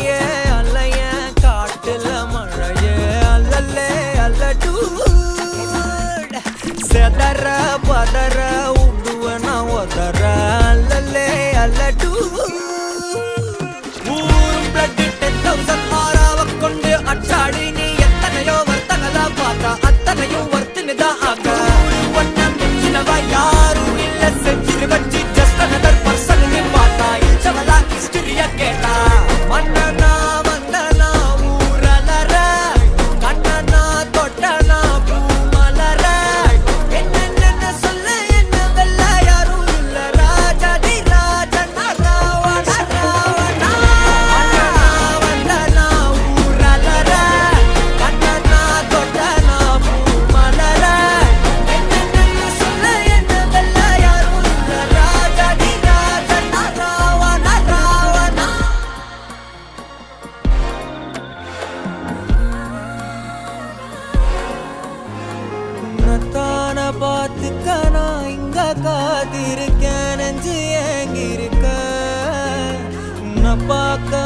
அலையே அலைய காட்டுல மழையே அல்லல்லே அல்லடூ செதற பதற உடுவன ஒதற அல்லல்லே அல்லடூ ஊரும் பிளட் 10,000 ஆறாவ கொண்டு அச்சாடி நீ எத்தனையோ வர்த்தகதா பார்த்தா அத்தனையும் வர்த்தினுதான் ஆக ஒன்ன மிஞ்சினவ யாரும் இல்ல செஞ்சிரு வச்சு ஜஸ்ட் அனதர் பர்சன் நீ பார்த்தா இச்சவலா ஹிஸ்டரிய கேட்டா மன்னனா வந்தனா ஊரலற கண்ணனா தொட்டனா பூமலற என்ன சொல்ல என்ன வெல்ல யாரும் இல்ல ராஜாதி ராஜனா ராவண ராவணா மன்னனா வந்தனா ஊரலற கண்ணனா தொட்டனா பூமலற என்ன சொல்ல என்ன வெல்ல யாரும் இல்ல ராஜாதி ராஜனா ராவண ராவணா உன்னத்தான பார்த்துக்க நான் இங்க காத்திருக்கேன் நெஞ்சு ஏங்கிருக்க உன்னை பார்க்க